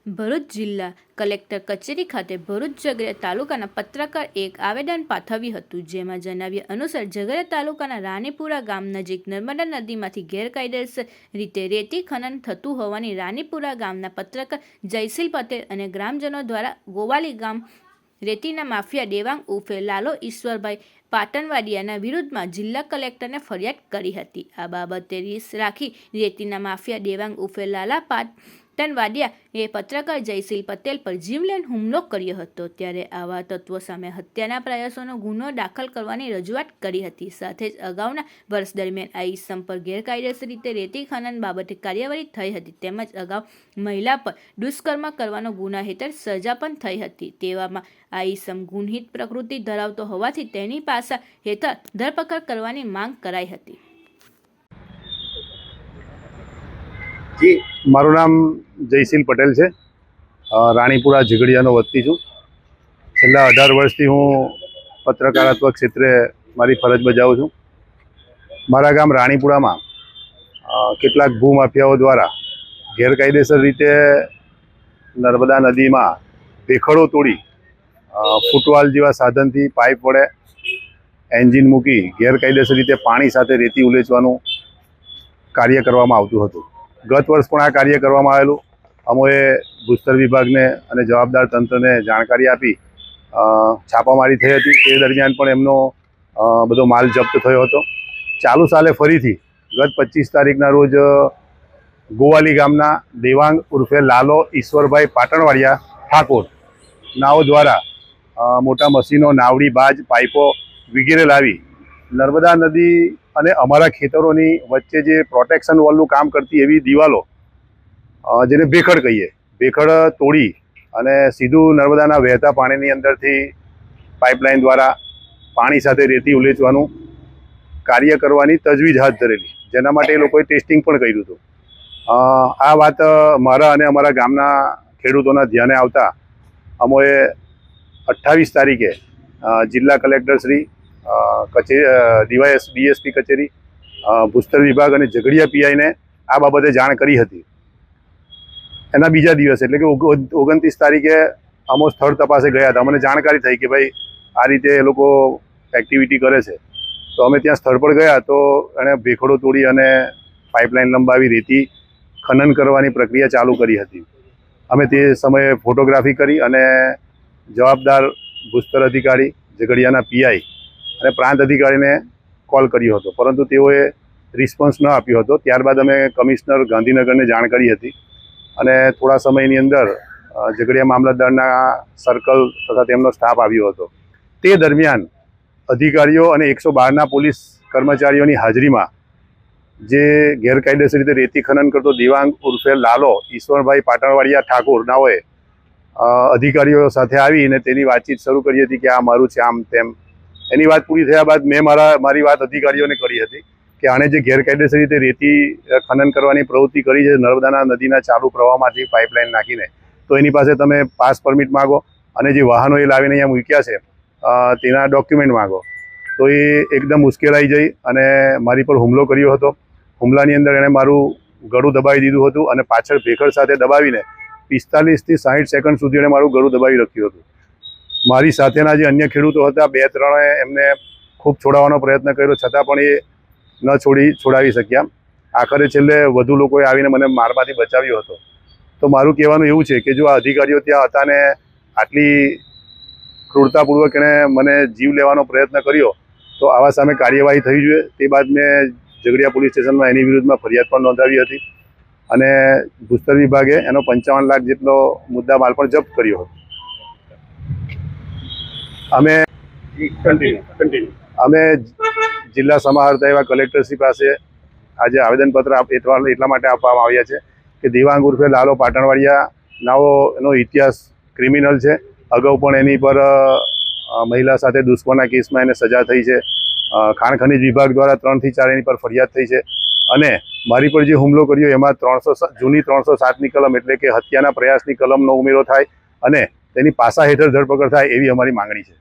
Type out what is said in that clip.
ભરૂચ જિલ્લા કલેક્ટર કચેરી ખાતે ભરૂચ ઝઘડિયા તાલુકાના પત્રકાર એક આવેદન પાઠવ્યું હતું, જેમાં જણાવ્યા અનુસાર ઝઘડિયા તાલુકાના રાનીપુરા ગામ નજીક નર્મદા નદીમાંથી ગેરકાયદેસર રીતે રેતી ખનન થતું હોવાની રાનીપુરા ગામના પત્રકાર જયશીલ પટેલ અને ગ્રામજનો દ્વારા ગોવાલી ગામ રેતીના માફિયા દેવાંગ ઉર્ફે લાલો ઈશ્વરભાઈ પાટણવાડિયાના વિરુદ્ધમાં જિલ્લા કલેક્ટરને ફરિયાદ કરી હતી। આ બાબતે રીસ રાખી રેતીના માફિયા દેવાંગ ઉર્ફે લાલા પાટણવાડિયા એ પત્રકાર જયશીલ પટેલ પર જીવલેણ હુમલો કર્યો હતો। ત્યારે આવા તત્વો સામે હત્યાના પ્રયાસોનો ગુનો દાખલ કરવાની રજૂઆત કરી હતી। સાથે જ અગાઉના વર્ષ દરમિયાન આ ઇસમ પર ગેરકાયદેસર રીતે રેતી ખનન બાબતે કાર્યવાહી થઈ હતી, તેમજ અગાઉ મહિલા પર દુષ્કર્મ કરવાનો ગુના હેઠળ સજા પણ થઈ હતી। તેવામાં આ ઇસમ ગુનહિત પ્રકૃતિ ધરાવતો હોવાથી તેની પાસા હેઠળ ધરપકડ કરવાની માંગ કરાઈ હતી। जी मारू नाम जयशील पटेल है। राणीपुरा झगड़ियानो वती छूँ। छेल्ला 18 वर्षथी हूँ पत्रकारात्मक क्षेत्रे मारी फरज बजावुं छूँ। मारा गाम राणीपुरा में केटलाक भूमाफियाओ द्वारा गैरकायदेसर रीते नर्मदा नदी में भेखड़ो तोड़ी फूटवाल जेवा साधनथी पाइप वडे एंजीन मूकी गैरकायदेसर रीते पाणी साथे रेती उलेचवानुं कार्य करवामां आवतुं हतुं। गत वर्ष पण आ कार्य करवामां आवेलुं। अमोए भूस्तर विभागने अने जवाबदार तंत्रने जाणकारी आपी छापामारी थई हती। ते दरमियान पण एमनो बधो माल जप्त थयो हतो। चालू साले फरीथी गत 25 तारीखना रोज गोवाली गामना देवांग उर्फे लालो ईश्वरभाई पाटणवाडिया ठाकोर नाओ द्वारा मोटा मशीनो, नावड़ी, बाज, पाइपो वगैरे लावी नर्मदा नदी અને અમારા ખેતરોની વચ્ચે જે પ્રોટેક્શન વોલનું કામ કરતી એવી દિવાલો જેને ભેખડ કહીએ, ભેખડ તોડી અને સીધું નર્મદાના વહેતા પાણીની અંદરથી પાઇપલાઇન દ્વારા પાણી સાથે રેતી ઉલેચવાનું કાર્ય કરવાની તજવીજ હાથ ધરેલી, જેના માટે એ લોકોએ ટેસ્ટિંગ પણ કર્યું હતું। આ વાત મારા અને અમારા ગામના ખેડૂતોના ધ્યાને આવતા અમોએ 28 તારીખે જિલ્લા કલેક્ટરશ્રી ડીએસપી कचेरी भूस्तर विभाग और झगड़िया पीआई ने आ बाबते जाण करी हती। एना बीजा दिवसे एटले के 29 तारीखे अमो स्थल तपासे गया था। अमने जानकारी थई कि भाई आ रीते ए लोको एक्टिविटी करे छे, तो अमे त्यां स्थल पर गया तो एणे भेखड़ो तोड़ी अने पाइपलाइन लंबावी रेती खनन करवानी प्रक्रिया चालू करी हती। अमे ते समये फोटोग्राफी करी अने जवाबदार भूस्तर अधिकारी झगड़ियाना पीआई અને પ્રાંત અધિકારીને કોલ કર્યો હતો, પરંતુ તેઓએ રિસ્પોન્સ ન આપ્યો હતો। ત્યારબાદ અમે કમિશનર ગાંધીનગરને જાણ કરી હતી અને થોડા સમયની અંદર ઝઘડિયા મામલતદારના સર્કલ તથા તેમનો સ્ટાફ આવ્યો હતો। તે દરમિયાન અધિકારીઓ અને 112ના પોલીસ કર્મચારીઓની હાજરીમાં જે ગેરકાયદેસર રીતે રેતી ખનન કરતો દેવાંગ ઉર્ફે લાલો ઈશ્વરભાઈ પાટણવાડિયા ઠાકોર નાઓએ અધિકારીઓ સાથે આવીને તેની વાતચીત શરૂ કરી હતી કે આ મારું છે, આમ તેમ। એની વાત પૂરી થયા બાદ મેં મારી વાત અધિકારીઓને કરી હતી કે આણે જે ગેરકાયદેસર રીતે રેતી ખનન કરવાની પ્રવૃત્તિ કરી છે નર્મદાના નદીના ચાલુ પ્રવાહમાંથી પાઇપલાઇન નાખીને, તો એની પાસે તમે પાસ પરમિટ માગો અને જે વાહનો એ લાવીને અહીંયા મૂક્યા છે તેના ડોક્યુમેન્ટ માગો। તો એ એકદમ ઉશ્કેરાઈ જઈ અને મારી પર હુમલો કર્યો હતો। હુમલાની અંદર એણે મારું ગળું દબાવી દીધું હતું અને પાછળ ભેખડ સાથે દબાવીને 45 થી 60 સેકન્ડ સુધી એણે મારું ગળું દબાવી રાખ્યું હતું। મારી સાથેના જે અન્ય ખેડૂતો હતા 2-3 એમને ખૂબ છોડાવવાનો પ્રયત્ન કર્યો, છતાં પણ એ ન છોડાવી શક્યા। આખરે છેલ્લે વધુ લોકોએ આવીને મને મારમાંથી બચાવ્યો હતો। તો મારું કહેવાનું એવું છે કે જો આ અધિકારીઓ ત્યાં હતા ને આટલી ક્રૂરતાપૂર્વક એણે મને જીવ લેવાનો પ્રયત્ન કર્યો તો આવા સામે કાર્યવાહી થવી જોઈએ। તે બાદ મેં ઝઘડિયા પોલીસ સ્ટેશનમાં એની વિરુદ્ધમાં ફરિયાદ પણ નોંધાવી હતી અને ભૂસ્તર વિભાગે એનો 55 લાખ જેટલો મુદ્દા માલ પણ જપ્ત કર્યો હતો। અમે જિલ્લા સમાહર્તા એવા કલેક્ટરશ્રી પાસે આજે આવેદનપત્ર એટલા માટે આપવામાં આવ્યા છે કે દેવાંગ ઉર્ફે લાલો પાટણવાડિયા નાઓ એનો ઇતિહાસ ક્રિમિનલ છે। અગાઉ પણ એની પર મહિલા સાથે દુષ્કર્મના કેસમાં એને સજા થઈ છે। ખાણ ખનીજ વિભાગ દ્વારા 3 થી 4 એની પર ફરિયાદ થઈ છે અને મારી પર જે હુમલો કર્યો એમાં જૂની 307ની કલમ એટલે કે હત્યાના પ્રયાસની કલમનો ઉમેરો થાય અને તેની પાસા હેઠળ ધરપકડ થાય એવી અમારી માંગણી છે।